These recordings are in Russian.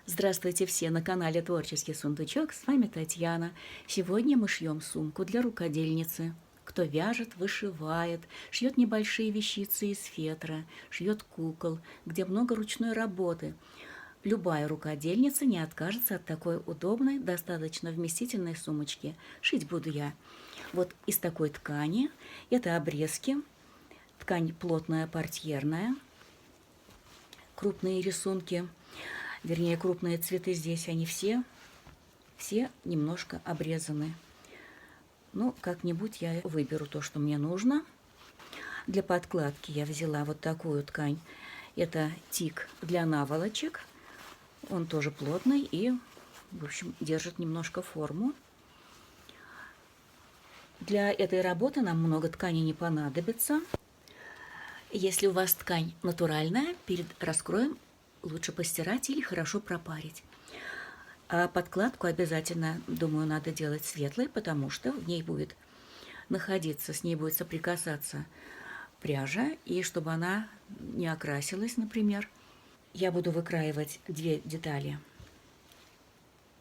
Здравствуйте все на канале Творческий сундучок, с вами Татьяна. Сегодня мы шьем сумку для рукодельницы. Кто вяжет, вышивает, шьет небольшие вещицы из фетра, шьет кукол, где много ручной работы. Любая рукодельница не откажется от такой удобной, достаточно вместительной сумочки. Шить буду я вот из такой ткани. Это обрезки, ткань плотная, портьерная, крупные рисунки. Вернее, крупные цветы здесь, они все немножко обрезаны. Ну, как-нибудь я выберу то, что мне нужно. Для подкладки я взяла вот такую ткань. Это тик для наволочек. Он тоже плотный и, в общем, держит немножко форму. Для этой работы нам много ткани не понадобится. Если у вас ткань натуральная, перед раскроем лучше постирать или хорошо пропарить. А подкладку обязательно, думаю, надо делать светлой, потому что в ней будет находиться, с ней будет соприкасаться пряжа, и чтобы она не окрасилась, например. Я буду выкраивать 2 детали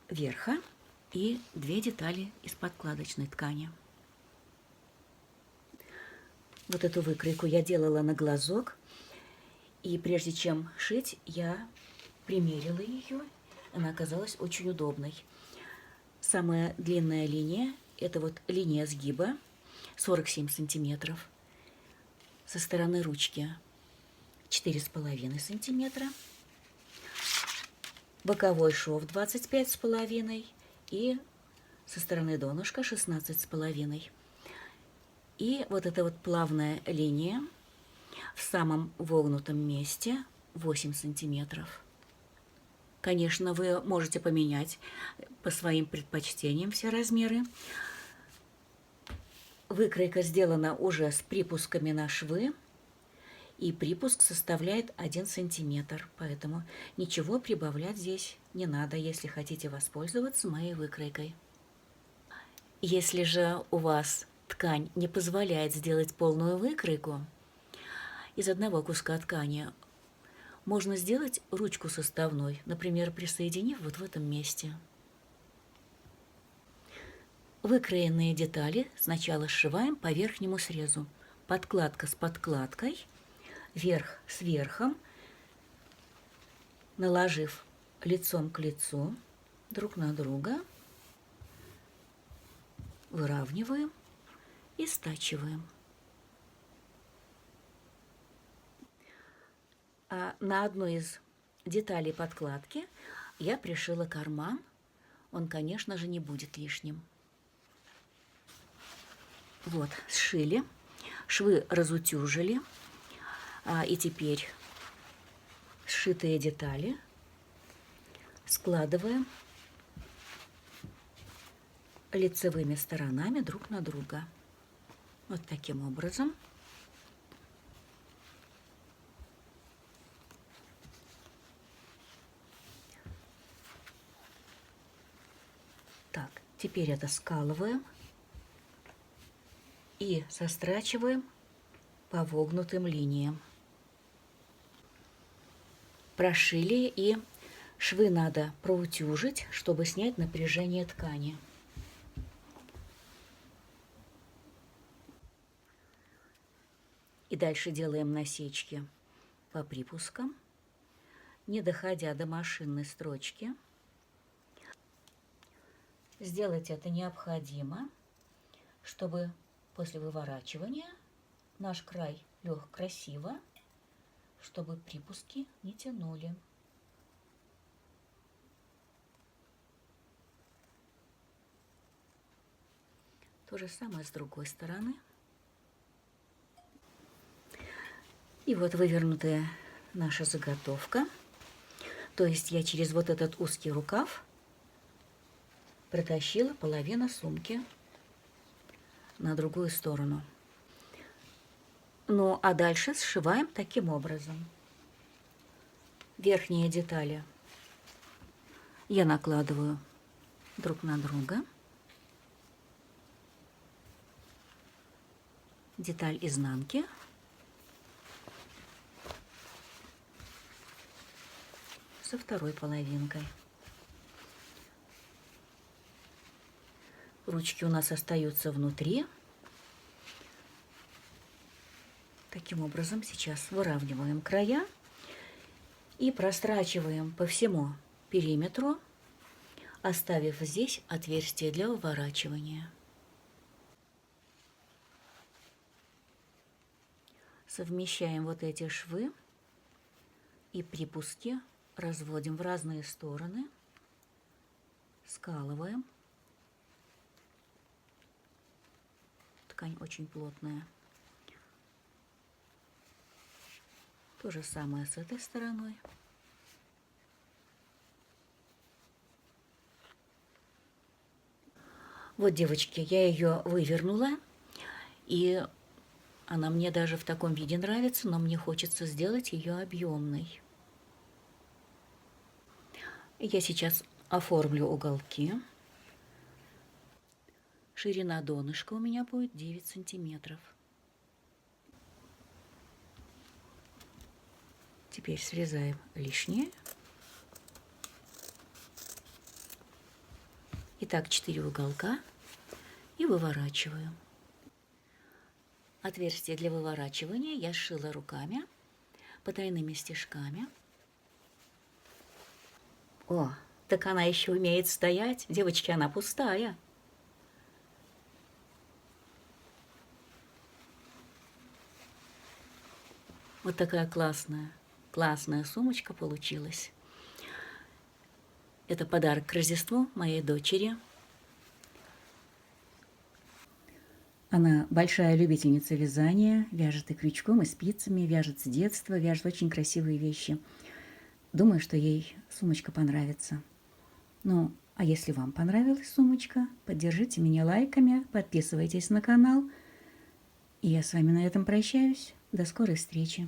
верха и 2 детали из подкладочной ткани. Вот эту выкройку я делала на глазок. И прежде чем шить, я примерила ее. Она оказалась очень удобной. Самая длинная линия – это вот линия сгиба 47 сантиметров. Со стороны ручки 4,5 сантиметра. Боковой шов 25,5 и со стороны донышка 16,5. И вот эта вот плавная линия в самом вогнутом месте 8 сантиметров. Конечно, вы можете поменять по своим предпочтениям все размеры. Выкройка сделана уже с припусками на швы, и припуск составляет 1 сантиметр, поэтому ничего прибавлять здесь не надо, если хотите воспользоваться моей выкройкой. Если же у вас ткань не позволяет сделать полную выкройку, из одного куска ткани можно сделать ручку составной, например, присоединив вот в этом месте. Выкроенные детали сначала сшиваем по верхнему срезу. Подкладка с подкладкой, верх с верхом, наложив лицом к лицу друг на друга, выравниваем и стачиваем. А на одну из деталей подкладки я пришила карман. Он, конечно же, не будет лишним. Вот, сшили, швы разутюжили. И теперь сшитые детали складываем лицевыми сторонами друг на друга. Вот таким образом. Так, теперь это скалываем и сострачиваем по вогнутым линиям. Прошили, и швы надо проутюжить, чтобы снять напряжение ткани. И дальше делаем насечки по припускам, не доходя до машинной строчки. Сделать это необходимо, чтобы после выворачивания наш край лег красиво, чтобы припуски не тянули. То же самое с другой стороны. И вот вывернутая наша заготовка. То есть я через вот этот узкий рукав протащила половину сумки на другую сторону. Ну, а дальше сшиваем таким образом. Верхние детали я накладываю друг на друга. Деталь изнанки. со второй половинкой. Ручки у нас остаются внутри. Таким образом сейчас выравниваем края и прострачиваем по всему периметру, оставив здесь отверстие для выворачивания. Совмещаем вот эти швы и припуски разводим в разные стороны, скалываем. Ткань очень плотная. То же самое с этой стороной. Вот, девочки, я ее вывернула, и она мне даже в таком виде нравится, но мне хочется сделать ее объемной. Я сейчас оформлю уголки. Ширина донышка у меня будет 9 сантиметров. Теперь срезаем лишнее. Итак, 4 уголка и выворачиваю. Отверстие для выворачивания я сшила руками потайными стежками. О, так она еще умеет стоять. Девочки, она пустая. Вот такая классная сумочка получилась. Это подарок к Рождеству моей дочери. Она большая любительница вязания, вяжет и крючком, и спицами, вяжет с детства, вяжет очень красивые вещи. Думаю, что ей сумочка понравится. Ну, а если вам понравилась сумочка, поддержите меня лайками, подписывайтесь на канал. И я с вами на этом прощаюсь. До скорой встречи.